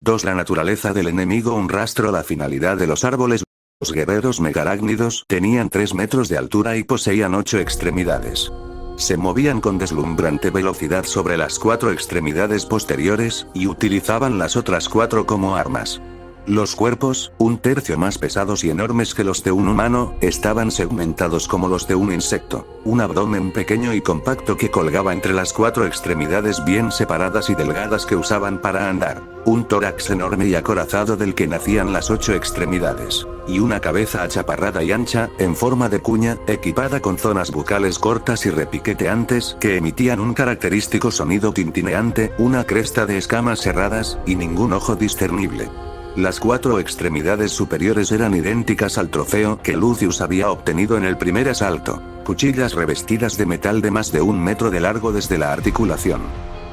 2. La naturaleza del enemigo. Un rastro. La finalidad de los árboles. Los guerreros megarácnidos tenían 3 metros de altura y poseían 8 extremidades. Se movían con deslumbrante velocidad sobre las 4 extremidades posteriores, y utilizaban las otras 4 como armas. Los cuerpos, un tercio más pesados y enormes que los de un humano, estaban segmentados como los de un insecto. Un abdomen pequeño y compacto que colgaba entre las 4 extremidades bien separadas y delgadas que usaban para andar. Un tórax enorme y acorazado del que nacían las 8 extremidades. Y una cabeza achaparrada y ancha, en forma de cuña, equipada con zonas bucales cortas y repiqueteantes que emitían un característico sonido tintineante, una cresta de escamas cerradas, y ningún ojo discernible. Las 4 extremidades superiores eran idénticas al trofeo que Lucius había obtenido en el primer asalto. Cuchillas revestidas de metal de más de 1 metro de largo desde la articulación.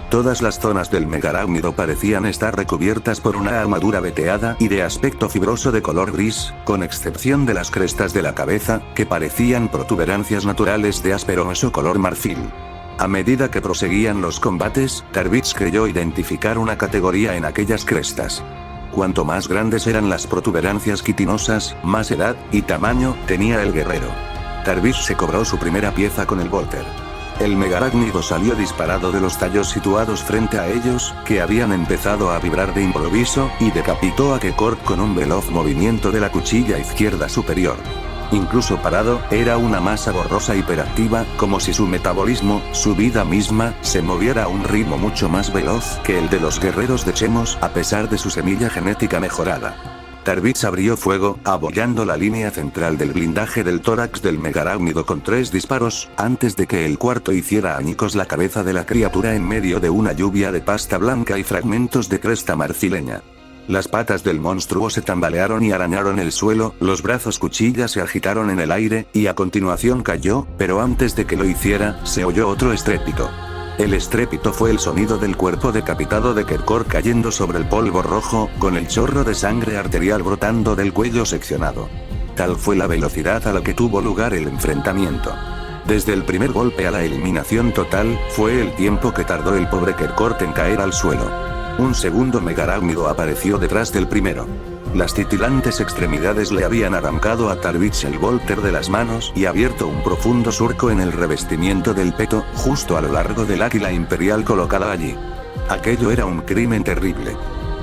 Todas las zonas del megarácnido parecían estar recubiertas por una armadura veteada y de aspecto fibroso de color gris, con excepción de las crestas de la cabeza, que parecían protuberancias naturales de asperoso color marfil. A medida que proseguían los combates, Tarbitz creyó identificar una categoría en aquellas crestas. Cuanto más grandes eran las protuberancias quitinosas, más edad y tamaño tenía el guerrero. Tarbitz se cobró su primera pieza con el Volter. El megarácnido salió disparado de los tallos situados frente a ellos, que habían empezado a vibrar de improviso, y decapitó a Kekort con un veloz movimiento de la cuchilla izquierda superior. Incluso parado, era una masa borrosa hiperactiva, como si su metabolismo, su vida misma, se moviera a un ritmo mucho más veloz que el de los guerreros de Chemos, a pesar de su semilla genética mejorada. Tarbitz abrió fuego, abollando la línea central del blindaje del tórax del megarácnido con 3 disparos, antes de que el cuarto hiciera añicos la cabeza de la criatura en medio de una lluvia de pasta blanca y fragmentos de cresta marfileña. Las patas del monstruo se tambalearon y arañaron el suelo, los brazos cuchilla se agitaron en el aire, y a continuación cayó, pero antes de que lo hiciera, se oyó otro estrépito. El estrépito fue el sonido del cuerpo decapitado de Kekort cayendo sobre el polvo rojo, con el chorro de sangre arterial brotando del cuello seccionado. Tal fue la velocidad a la que tuvo lugar el enfrentamiento. Desde el primer golpe a la eliminación total, fue el tiempo que tardó el pobre Kekort en caer al suelo. Un segundo megarácnido apareció detrás del primero. Las titilantes extremidades le habían arrancado a Tarbitz el Volter de las manos y abierto un profundo surco en el revestimiento del peto, justo a lo largo del águila imperial colocada allí. Aquello era un crimen terrible.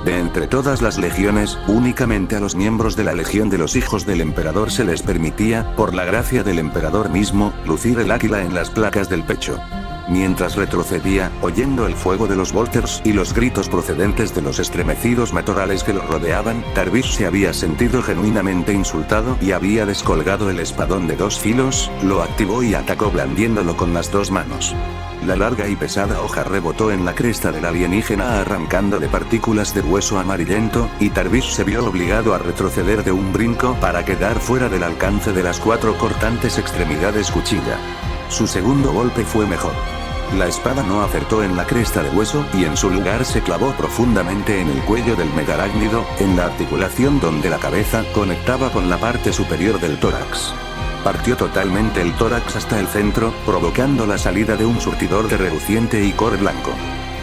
De entre todas las legiones, únicamente a los miembros de la Legión de los Hijos del Emperador se les permitía, por la gracia del emperador mismo, lucir el águila en las placas del pecho. Mientras retrocedía, oyendo el fuego de los Volters y los gritos procedentes de los estremecidos matorrales que lo rodeaban, Tarbitz se había sentido genuinamente insultado y había descolgado el espadón de 2 filos, lo activó y atacó blandiéndolo con las 2 manos. La larga y pesada hoja rebotó en la cresta del alienígena arrancándole partículas de hueso amarillento, y Tarbitz se vio obligado a retroceder de un brinco para quedar fuera del alcance de las 4 cortantes extremidades cuchilla. Su segundo golpe fue mejor. La espada no acertó en la cresta de hueso, y en su lugar se clavó profundamente en el cuello del megarácnido, en la articulación donde la cabeza conectaba con la parte superior del tórax. Partió totalmente el tórax hasta el centro, provocando la salida de un surtidor de reluciente icor blanco.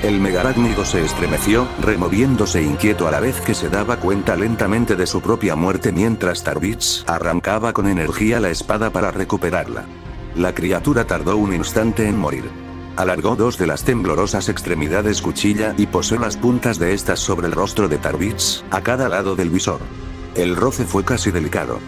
El megarácnido se estremeció, removiéndose inquieto a la vez que se daba cuenta lentamente de su propia muerte mientras Tarbitz arrancaba con energía la espada para recuperarla. La criatura tardó un instante en morir. Alargó 2 de las temblorosas extremidades cuchilla y posó las puntas de estas sobre el rostro de Tarbitz, a cada lado del visor. El roce fue casi delicado.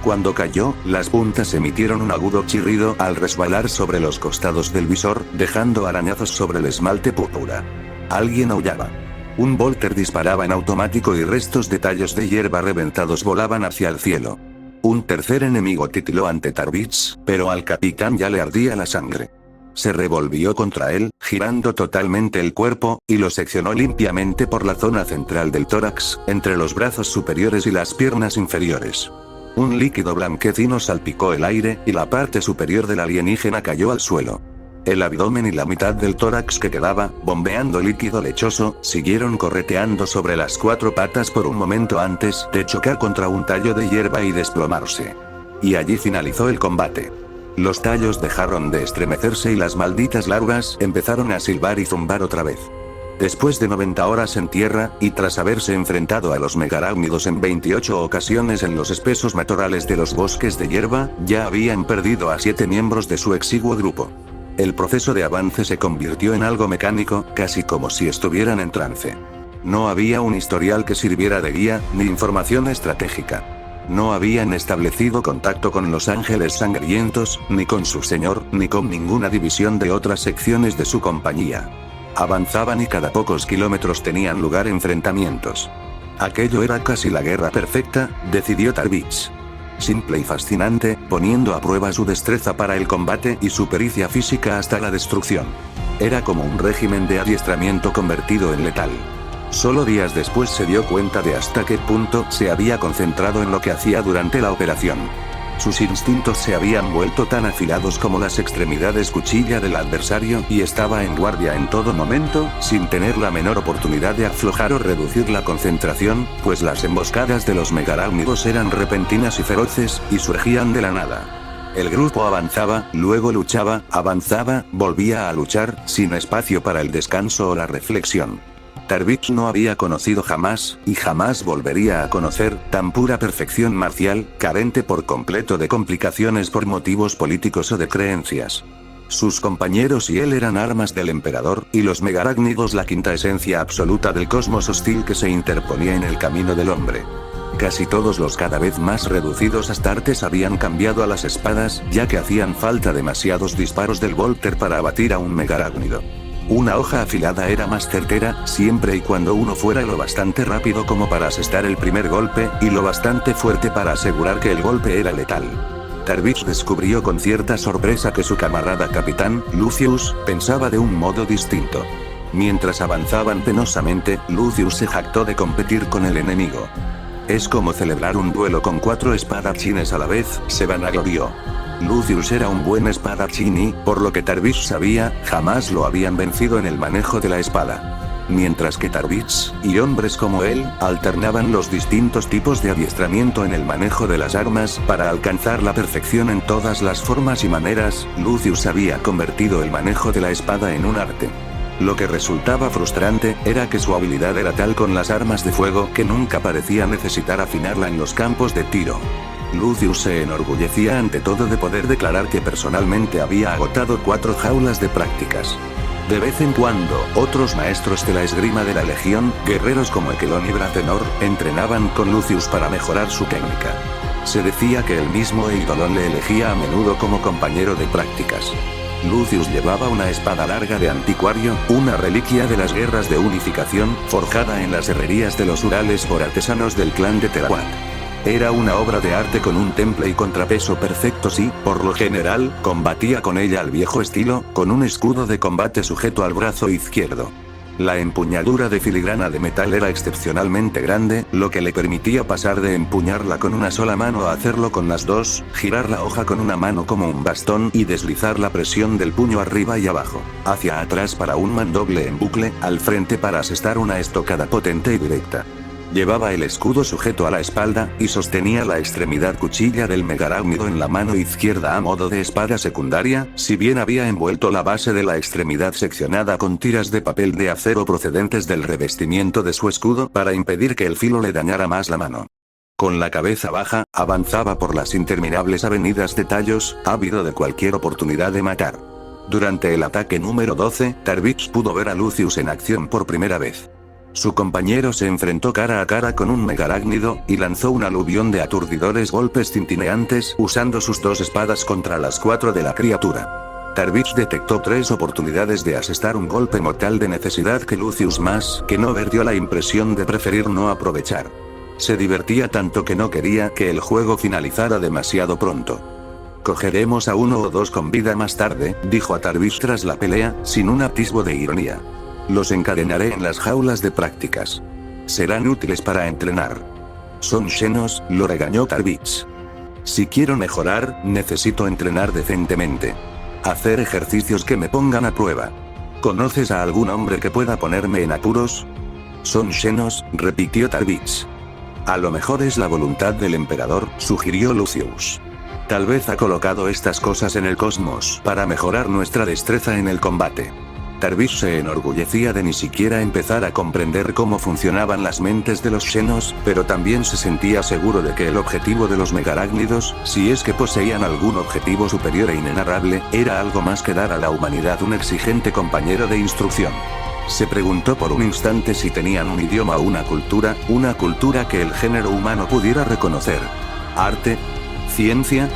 Cuando cayó, las puntas emitieron un agudo chirrido al resbalar sobre los costados del visor, dejando arañazos sobre el esmalte púrpura. Alguien aullaba. Un Volter disparaba en automático y restos de tallos de hierba reventados volaban hacia el cielo. Un tercer enemigo titiló ante Tarbitz, pero al capitán ya le ardía la sangre. Se revolvió contra él, girando totalmente el cuerpo, y lo seccionó limpiamente por la zona central del tórax, entre los brazos superiores y las piernas inferiores. Un líquido blanquecino salpicó el aire, y la parte superior del alienígena cayó al suelo. El abdomen y la mitad del tórax que quedaba, bombeando líquido lechoso, siguieron correteando sobre las 4 patas por un momento antes de chocar contra un tallo de hierba y desplomarse. Y allí finalizó el combate. Los tallos dejaron de estremecerse y las malditas larvas empezaron a silbar y zumbar otra vez. Después de 90 horas en tierra, y tras haberse enfrentado a los megarácnidos en 28 ocasiones en los espesos matorrales de los bosques de hierba, ya habían perdido a 7 miembros de su exiguo grupo. El proceso de avance se convirtió en algo mecánico, casi como si estuvieran en trance. No había un historial que sirviera de guía, ni información estratégica. No habían establecido contacto con los ángeles sangrientos, ni con su señor, ni con ninguna división de otras secciones de su compañía. Avanzaban y cada pocos kilómetros tenían lugar enfrentamientos. Aquello era casi la guerra perfecta, decidió Tarbich. Simple y fascinante, poniendo a prueba su destreza para el combate y su pericia física hasta la destrucción. Era como un régimen de adiestramiento convertido en letal. Solo días después se dio cuenta de hasta qué punto se había concentrado en lo que hacía durante la operación. Sus instintos se habían vuelto tan afilados como las extremidades cuchilla del adversario y estaba en guardia en todo momento, sin tener la menor oportunidad de aflojar o reducir la concentración, pues las emboscadas de los megarácnidos eran repentinas y feroces, y surgían de la nada. El grupo avanzaba, luego luchaba, avanzaba, volvía a luchar, sin espacio para el descanso o la reflexión. Tarbich no había conocido jamás, y jamás volvería a conocer, tan pura perfección marcial, carente por completo de complicaciones por motivos políticos o de creencias. Sus compañeros y él eran armas del emperador, y los megarácnidos la quinta esencia absoluta del cosmos hostil que se interponía en el camino del hombre. Casi todos los cada vez más reducidos astartes habían cambiado a las espadas, ya que hacían falta demasiados disparos del Volter para abatir a un megarácnido. Una hoja afilada era más certera, siempre y cuando uno fuera lo bastante rápido como para asestar el primer golpe, y lo bastante fuerte para asegurar que el golpe era letal. Tarbich descubrió con cierta sorpresa que su camarada capitán, Lucius, pensaba de un modo distinto. Mientras avanzaban penosamente, Lucius se jactó de competir con el enemigo. Es como celebrar un duelo con 4 espadachines a la vez, se vanaglorió. Lucius era un buen espadachín y, por lo que Tarbich sabía, jamás lo habían vencido en el manejo de la espada. Mientras que Tarbich, y hombres como él, alternaban los distintos tipos de adiestramiento en el manejo de las armas, para alcanzar la perfección en todas las formas y maneras, Lucius había convertido el manejo de la espada en un arte. Lo que resultaba frustrante, era que su habilidad era tal con las armas de fuego que nunca parecía necesitar afinarla en los campos de tiro. Lucius se enorgullecía ante todo de poder declarar que personalmente había agotado 4 jaulas de prácticas. De vez en cuando, otros maestros de la esgrima de la Legión, guerreros como Ekelon y Bratenor, entrenaban con Lucius para mejorar su técnica. Se decía que el mismo Eidolon le elegía a menudo como compañero de prácticas. Lucius llevaba una espada larga de anticuario, una reliquia de las guerras de unificación, forjada en las herrerías de los Urales por artesanos del clan de Terawat. Era una obra de arte con un temple y contrapeso perfectos y, por lo general, combatía con ella al viejo estilo, con un escudo de combate sujeto al brazo izquierdo. La empuñadura de filigrana de metal era excepcionalmente grande, lo que le permitía pasar de empuñarla con una sola mano a hacerlo con las dos, girar la hoja con una mano como un bastón y deslizar la presión del puño arriba y abajo, hacia atrás para un mandoble en bucle, al frente para asestar una estocada potente y directa. Llevaba el escudo sujeto a la espalda, y sostenía la extremidad cuchilla del megarácnido en la mano izquierda a modo de espada secundaria, si bien había envuelto la base de la extremidad seccionada con tiras de papel de acero procedentes del revestimiento de su escudo para impedir que el filo le dañara más la mano. Con la cabeza baja, avanzaba por las interminables avenidas de tallos, ávido de cualquier oportunidad de matar. Durante el ataque número 12, Tarbich pudo ver a Lucius en acción por primera vez. Su compañero se enfrentó cara a cara con un megarácnido, y lanzó un aluvión de aturdidores golpes tintineantes usando sus 2 espadas contra las 4 de la criatura. Tarbich detectó 3 oportunidades de asestar un golpe mortal de necesidad que Lucius más que no ver dio la impresión de preferir no aprovechar. Se divertía tanto que no quería que el juego finalizara demasiado pronto. Cogeremos a 1 o 2 con vida más tarde, dijo a Tarbich tras la pelea, sin un atisbo de ironía. Los encadenaré en las jaulas de prácticas. Serán útiles para entrenar. Son llenos, lo regañó Tarbich. Si quiero mejorar, necesito entrenar decentemente. Hacer ejercicios que me pongan a prueba. ¿Conoces a algún hombre que pueda ponerme en apuros? Son llenos, repitió Tarbich. A lo mejor es la voluntad del emperador, sugirió Lucius. Tal vez ha colocado estas cosas en el cosmos para mejorar nuestra destreza en el combate. Tarvis se enorgullecía de ni siquiera empezar a comprender cómo funcionaban las mentes de los xenos, pero también se sentía seguro de que el objetivo de los megarácnidos, si es que poseían algún objetivo superior e inenarrable, era algo más que dar a la humanidad un exigente compañero de instrucción. Se preguntó por un instante si tenían un idioma o una cultura que el género humano pudiera reconocer. ¿Arte? ¿Ciencia?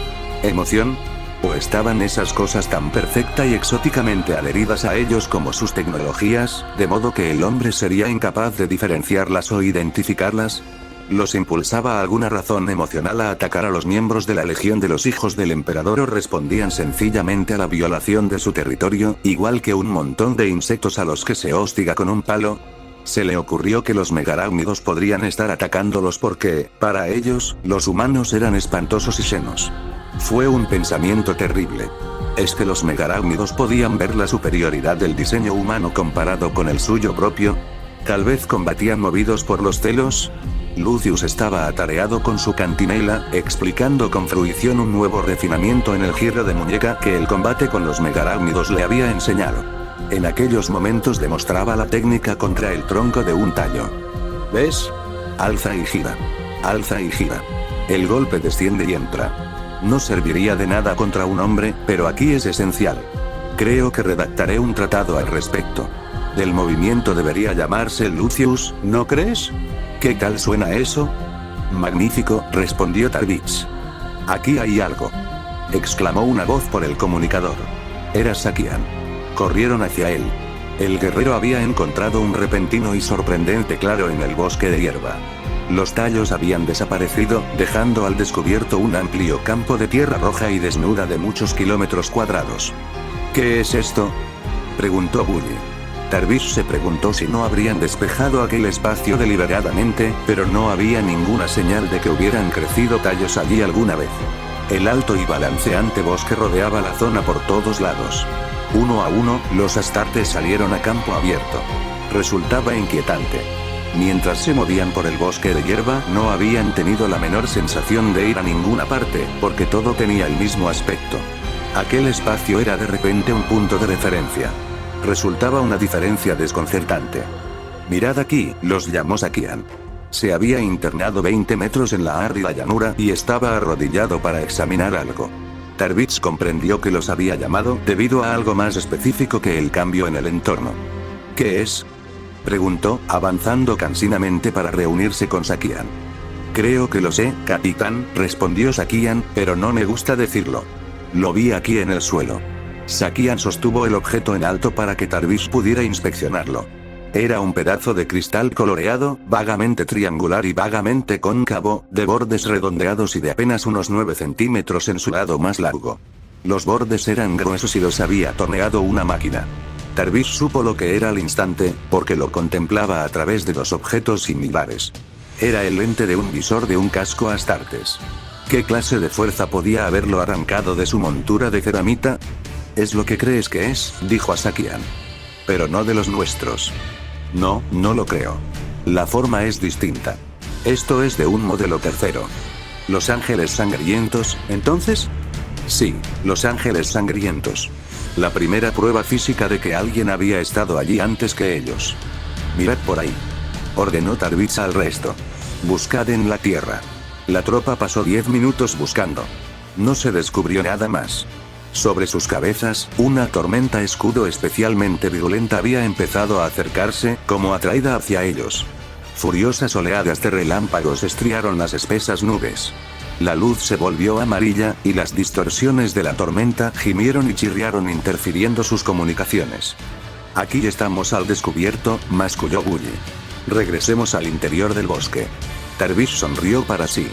¿Emoción? ¿O estaban esas cosas tan perfecta y exóticamente adheridas a ellos como sus tecnologías, de modo que el hombre sería incapaz de diferenciarlas o identificarlas? ¿Los impulsaba alguna razón emocional a atacar a los miembros de la Legión de los Hijos del Emperador o respondían sencillamente a la violación de su territorio, igual que un montón de insectos a los que se hostiga con un palo? Se le ocurrió que los megarácnidos podrían estar atacándolos porque, para ellos, los humanos eran espantosos y xenos. Fue un pensamiento terrible. ¿Es que los megarácnidos podían ver la superioridad del diseño humano comparado con el suyo propio? ¿Tal vez combatían movidos por los celos? Lucius estaba atareado con su cantinela, explicando con fruición un nuevo refinamiento en el giro de muñeca que el combate con los megarácnidos le había enseñado. En aquellos momentos demostraba la técnica contra el tronco de un tallo. ¿Ves? Alza y gira. Alza y gira. El golpe desciende y entra. No serviría de nada contra un hombre, pero aquí es esencial. Creo que redactaré un tratado al respecto. Del movimiento debería llamarse Lucius, ¿no crees? ¿Qué tal suena eso? Magnífico, respondió Tarvis. Aquí hay algo. Exclamó una voz por el comunicador. Era Sakian. Corrieron hacia él. El guerrero había encontrado un repentino y sorprendente claro en el bosque de hierba. Los tallos habían desaparecido, dejando al descubierto un amplio campo de tierra roja y desnuda de muchos kilómetros cuadrados. ¿Qué es esto?, preguntó Bully. Tarvis se preguntó si no habrían despejado aquel espacio deliberadamente, pero no había ninguna señal de que hubieran crecido tallos allí alguna vez. El alto y balanceante bosque rodeaba la zona por todos lados. Uno a uno, los astartes salieron a campo abierto. Resultaba inquietante. Mientras se movían por el bosque de hierba, no habían tenido la menor sensación de ir a ninguna parte, porque todo tenía el mismo aspecto. Aquel espacio era de repente un punto de referencia. Resultaba una diferencia desconcertante. Mirad aquí, los llamó Sakian. Se había internado 20 metros en la árida llanura y estaba arrodillado para examinar algo. Tarvis comprendió que los había llamado debido a algo más específico que el cambio en el entorno. ¿Qué es?, preguntó, avanzando cansinamente para reunirse con Sakian. Creo que lo sé, capitán, respondió Sakian, pero no me gusta decirlo. Lo vi aquí en el suelo. Sakian sostuvo el objeto en alto para que Tarvis pudiera inspeccionarlo. Era un pedazo de cristal coloreado, vagamente triangular y vagamente cóncavo, de bordes redondeados y de apenas unos 9 centímetros en su lado más largo. Los bordes eran gruesos y los había torneado una máquina. Tarvis supo lo que era al instante, porque lo contemplaba a través de dos objetos similares. Era el lente de un visor de un casco Astartes. ¿Qué clase de fuerza podía haberlo arrancado de su montura de ceramita? ¿Es lo que crees que es?, dijo a Sakian. Pero no de los nuestros. No, no lo creo. La forma es distinta. Esto es de un modelo tercero. ¿Los ángeles sangrientos, entonces? Sí, los ángeles sangrientos. La primera prueba física de que alguien había estado allí antes que ellos. Mirad por ahí. Ordenó Tarvis al resto. Buscad en la tierra. La tropa pasó 10 minutos buscando. No se descubrió nada más. Sobre sus cabezas, una tormenta escudo especialmente virulenta había empezado a acercarse, como atraída hacia ellos. Furiosas oleadas de relámpagos estriaron las espesas nubes. La luz se volvió amarilla, y las distorsiones de la tormenta gimieron y chirriaron interfiriendo sus comunicaciones. Aquí estamos al descubierto, masculló Bully. Regresemos al interior del bosque. Tarvis sonrió para sí.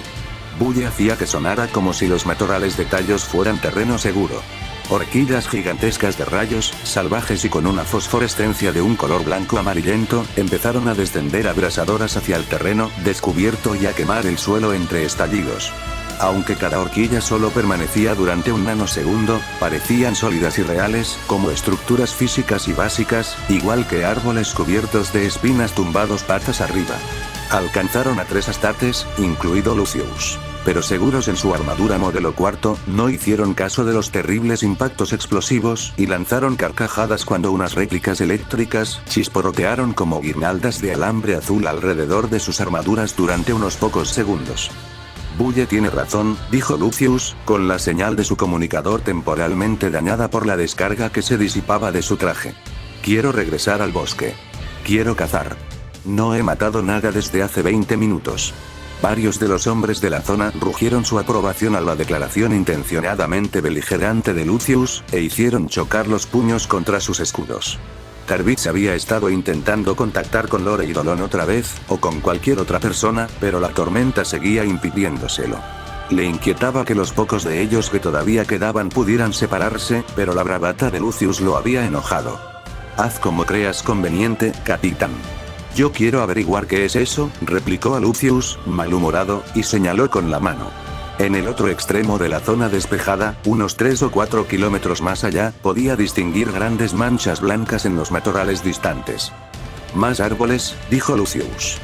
Bully hacía que sonara como si los matorrales de tallos fueran terreno seguro. Horquillas gigantescas de rayos, salvajes y con una fosforescencia de un color blanco amarillento, empezaron a descender abrasadoras hacia el terreno descubierto y a quemar el suelo entre estallidos. Aunque cada horquilla solo permanecía durante un nanosegundo, parecían sólidas y reales, como estructuras físicas y básicas, igual que árboles cubiertos de espinas tumbados patas arriba. Alcanzaron a 3 astartes, incluido Lucius. pero seguros en su armadura modelo cuarto, no hicieron caso de los terribles impactos explosivos y lanzaron carcajadas cuando unas réplicas eléctricas chisporrotearon como guirnaldas de alambre azul alrededor de sus armaduras durante unos pocos segundos. Bulle tiene razón, dijo Lucius, con la señal de su comunicador temporalmente dañada por la descarga que se disipaba de su traje. Quiero regresar al bosque. Quiero cazar. No he matado nada desde hace 20 minutos. Varios de los hombres de la zona rugieron su aprobación a la declaración intencionadamente beligerante de Lucius, e hicieron chocar los puños contra sus escudos. Tarbitz había estado intentando contactar con Lore y Dolon otra vez, o con cualquier otra persona, pero la tormenta seguía impidiéndoselo. Le inquietaba que los pocos de ellos que todavía quedaban pudieran separarse, pero la bravata de Lucius lo había enojado. Haz como creas conveniente, capitán. Yo quiero averiguar qué es eso, replicó a Lucius, malhumorado, y señaló con la mano. En el otro extremo de la zona despejada, unos 3 o 4 kilómetros más allá, podía distinguir grandes manchas blancas en los matorrales distantes. Más árboles, dijo Lucius.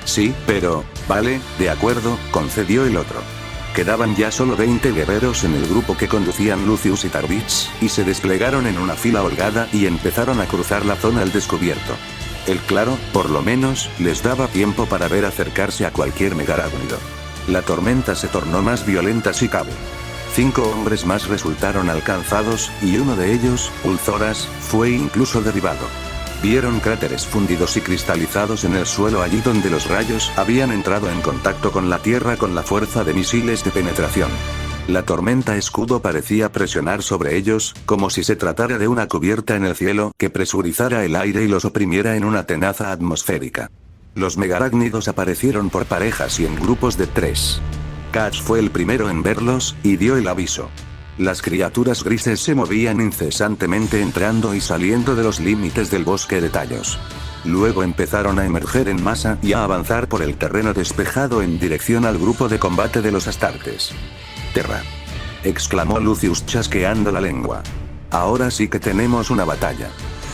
Sí, pero, vale, de acuerdo, concedió el otro. Quedaban ya solo 20 guerreros en el grupo que conducían Lucius y Tarbitz, y se desplegaron en una fila holgada y empezaron a cruzar la zona al descubierto. El claro, por lo menos, les daba tiempo para ver acercarse a cualquier megarágnido. La tormenta se tornó más violenta si cabe. 5 hombres más resultaron alcanzados, y uno de ellos, Ulzoras, fue incluso derribado. Vieron cráteres fundidos y cristalizados en el suelo allí donde los rayos habían entrado en contacto con la tierra con la fuerza de misiles de penetración. La tormenta escudo parecía presionar sobre ellos, como si se tratara de una cubierta en el cielo que presurizara el aire y los oprimiera en una tenaza atmosférica. Los megarágnidos aparecieron por parejas y en grupos de 3. Katz fue el primero en verlos, y dio el aviso. Las criaturas grises se movían incesantemente entrando y saliendo de los límites del bosque de tallos. Luego empezaron a emerger en masa y a avanzar por el terreno despejado en dirección al grupo de combate de los Astartes. Terra. Exclamó Lucius chasqueando la lengua. Ahora sí que tenemos una batalla.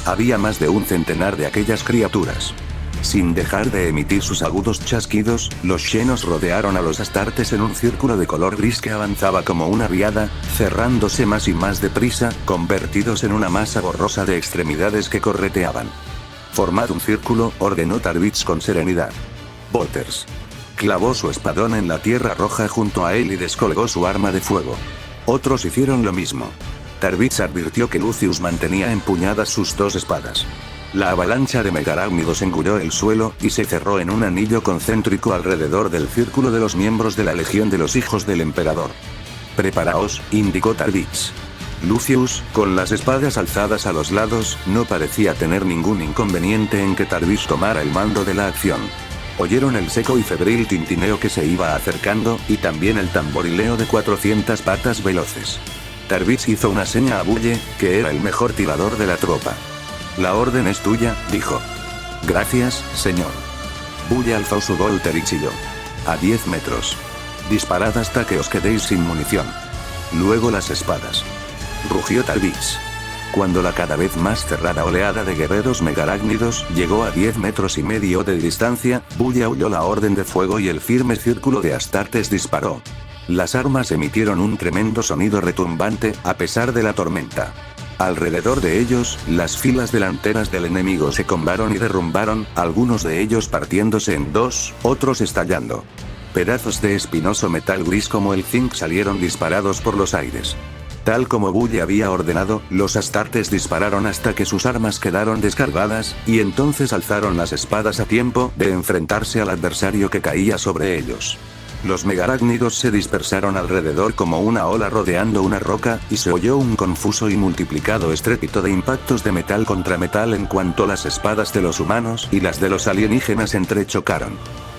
Había más de un centenar de aquellas criaturas. Sin dejar de emitir sus agudos chasquidos, los Xenos rodearon a los Astartes en un círculo de color gris que avanzaba como una riada, cerrándose más y más deprisa, convertidos en una masa borrosa de extremidades que correteaban. Formad un círculo, ordenó Tarbitz con serenidad. Bolters. Clavó su espadón en la tierra roja junto a él y descolgó su arma de fuego. Otros hicieron lo mismo. Tarbitz advirtió que Lucius mantenía empuñadas sus 2 espadas. La avalancha de megarágnidos engulló el suelo, y se cerró en un anillo concéntrico alrededor del círculo de los miembros de la Legión de los Hijos del Emperador. Preparaos, indicó Tarbitz. Lucius, con las espadas alzadas a los lados, no parecía tener ningún inconveniente en que Tarbitz tomara el mando de la acción. Oyeron el seco y febril tintineo que se iba acercando, y también el tamborileo de 400 patas veloces. Tarbitz hizo una seña a Bulle, que era el mejor tirador de la tropa. La orden es tuya, dijo. Gracias, señor. Bulle alzó su bolter y chilló. A 10 metros. Disparad hasta que os quedéis sin munición. Luego las espadas. Rugió Tarbitz. Cuando la cada vez más cerrada oleada de guerreros megarágnidos llegó a 10 metros y medio de distancia, Bulle aulló la orden de fuego y el firme círculo de Astartes disparó. Las armas emitieron un tremendo sonido retumbante, a pesar de la tormenta. Alrededor de ellos, las filas delanteras del enemigo se combaron y derrumbaron, algunos de ellos partiéndose en 2, otros estallando. Pedazos de espinoso metal gris como el zinc salieron disparados por los aires. Tal como Bulle había ordenado, los Astartes dispararon hasta que sus armas quedaron descargadas, y entonces alzaron las espadas a tiempo de enfrentarse al adversario que caía sobre ellos. Los megarágnidos se dispersaron alrededor como una ola rodeando una roca, y se oyó un confuso y multiplicado estrépito de impactos de metal contra metal en cuanto las espadas de los humanos y las de los alienígenas entrechocaron.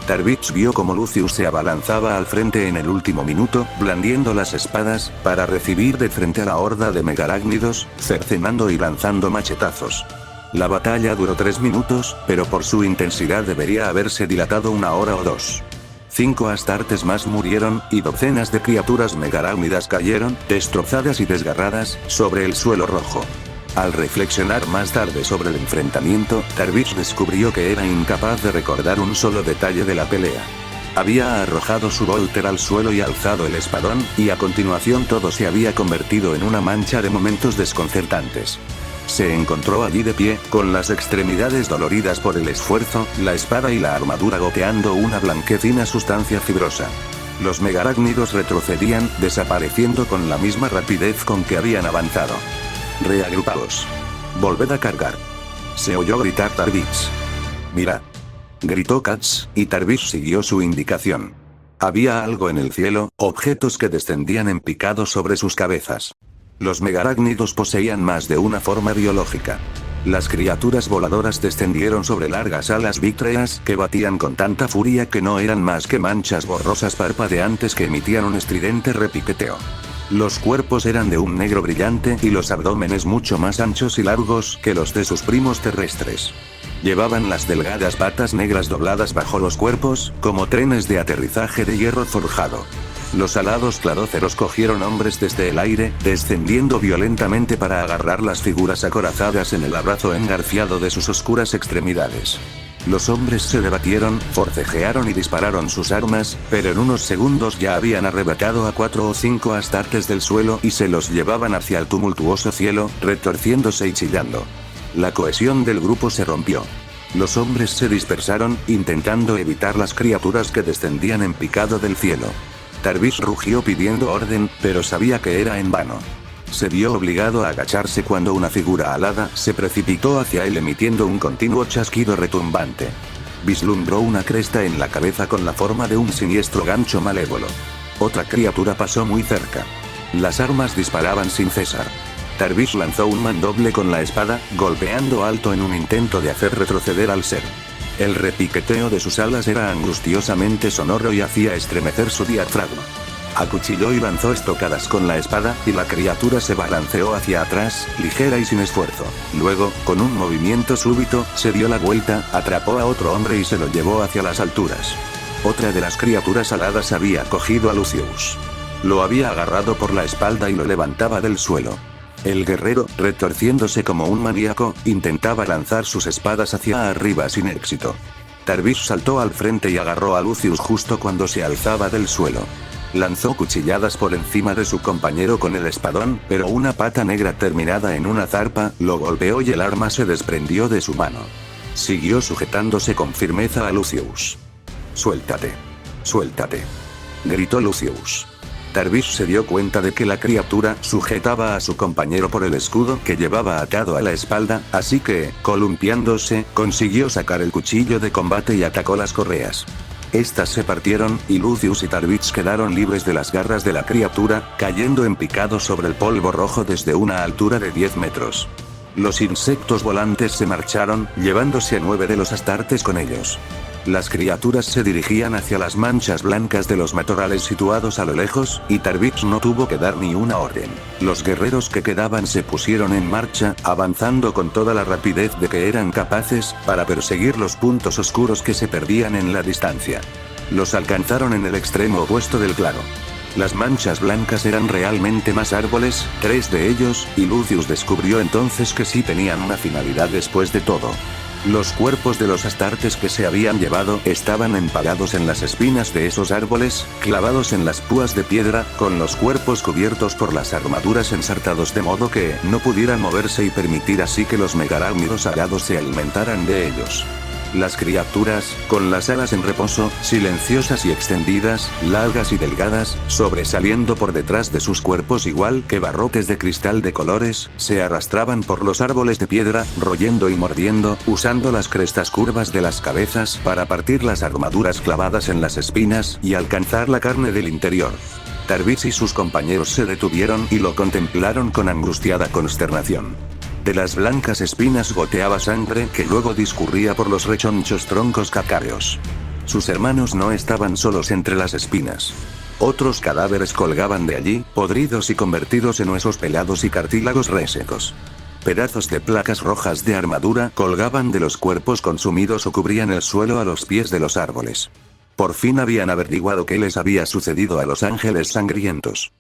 Tarbitz vio como Lucius se abalanzaba al frente en el último minuto, blandiendo las espadas, para recibir de frente a la horda de megarágnidos, cercenando y lanzando machetazos. La batalla duró 3 minutos, pero por su intensidad debería haberse dilatado 1 hora o 2. 5 Astartes más murieron, y docenas de criaturas megarágnidas cayeron, destrozadas y desgarradas, sobre el suelo rojo. Al reflexionar más tarde sobre el enfrentamiento, Tarbitz descubrió que era incapaz de recordar un solo detalle de la pelea. Había arrojado su bolter al suelo y alzado el espadón, y a continuación todo se había convertido en una mancha de momentos desconcertantes. Se encontró allí de pie, con las extremidades doloridas por el esfuerzo, la espada y la armadura goteando una blanquecina sustancia fibrosa. Los megarácnidos retrocedían, desapareciendo con la misma rapidez con que habían avanzado. «Reagrupaos. Volved a cargar», se oyó gritar Tarvis. «Mira», gritó Katz, y Tarvis siguió su indicación. Había algo en el cielo, objetos que descendían en picado sobre sus cabezas. Los megarácnidos poseían más de una forma biológica. Las criaturas voladoras descendieron sobre largas alas vítreas que batían con tanta furia que no eran más que manchas borrosas parpadeantes que emitían un estridente repiqueteo. Los cuerpos eran de un negro brillante y los abdómenes mucho más anchos y largos que los de sus primos terrestres. Llevaban las delgadas patas negras dobladas bajo los cuerpos, como trenes de aterrizaje de hierro forjado. Los alados cladóceros cogieron hombres desde el aire, descendiendo violentamente para agarrar las figuras acorazadas en el abrazo engarfiado de sus oscuras extremidades. Los hombres se debatieron, forcejearon y dispararon sus armas, pero en unos segundos ya habían arrebatado a 4 o 5 astartes del suelo y se los llevaban hacia el tumultuoso cielo, retorciéndose y chillando. La cohesión del grupo se rompió. Los hombres se dispersaron, intentando evitar las criaturas que descendían en picado del cielo. Tarvis rugió pidiendo orden, pero sabía que era en vano. Se vio obligado a agacharse cuando una figura alada se precipitó hacia él emitiendo un continuo chasquido retumbante. Vislumbró una cresta en la cabeza con la forma de un siniestro gancho malévolo. Otra criatura pasó muy cerca. Las armas disparaban sin cesar. Tarvis lanzó un mandoble con la espada, golpeando alto en un intento de hacer retroceder al ser. El repiqueteo de sus alas era angustiosamente sonoro y hacía estremecer su diafragma. Acuchilló y lanzó estocadas con la espada, y la criatura se balanceó hacia atrás, ligera y sin esfuerzo. Luego, con un movimiento súbito, se dio la vuelta, atrapó a otro hombre y se lo llevó hacia las alturas. Otra de las criaturas aladas había cogido a Lucius. Lo había agarrado por la espalda y lo levantaba del suelo. El guerrero, retorciéndose como un maníaco, intentaba lanzar sus espadas hacia arriba sin éxito. Tarvis saltó al frente y agarró a Lucius justo cuando se alzaba del suelo. Lanzó cuchilladas por encima de su compañero con el espadón, pero una pata negra terminada en una zarpa lo golpeó y el arma se desprendió de su mano. Siguió sujetándose con firmeza a Lucius. «Suéltate. Suéltate», gritó Lucius. Tarvis se dio cuenta de que la criatura sujetaba a su compañero por el escudo que llevaba atado a la espalda, así que, columpiándose, consiguió sacar el cuchillo de combate y atacó las correas. Estas se partieron, y Lucius y Tarvis quedaron libres de las garras de la criatura, cayendo en picado sobre el polvo rojo desde una altura de 10 metros. Los insectos volantes se marcharon, llevándose a 9 de los astartes con ellos. Las criaturas se dirigían hacia las manchas blancas de los matorrales situados a lo lejos, y Tarvis no tuvo que dar ni una orden. Los guerreros que quedaban se pusieron en marcha, avanzando con toda la rapidez de que eran capaces, para perseguir los puntos oscuros que se perdían en la distancia. Los alcanzaron en el extremo opuesto del claro. Las manchas blancas eran realmente más árboles, 3 de ellos, y Lucius descubrió entonces que sí tenían una finalidad después de todo. Los cuerpos de los astartes que se habían llevado estaban empalados en las espinas de esos árboles, clavados en las púas de piedra, con los cuerpos cubiertos por las armaduras ensartados de modo que no pudieran moverse y permitir así que los megarácnidos alados se alimentaran de ellos. Las criaturas, con las alas en reposo, silenciosas y extendidas, largas y delgadas, sobresaliendo por detrás de sus cuerpos igual que barrotes de cristal de colores, se arrastraban por los árboles de piedra, royendo y mordiendo, usando las crestas curvas de las cabezas para partir las armaduras clavadas en las espinas y alcanzar la carne del interior. Tarvis y sus compañeros se detuvieron y lo contemplaron con angustiada consternación. De las blancas espinas goteaba sangre que luego discurría por los rechonchos troncos cacáreos. Sus hermanos no estaban solos entre las espinas. Otros cadáveres colgaban de allí, podridos y convertidos en huesos pelados y cartílagos resecos. Pedazos de placas rojas de armadura colgaban de los cuerpos consumidos o cubrían el suelo a los pies de los árboles. Por fin habían averiguado qué les había sucedido a los ángeles sangrientos.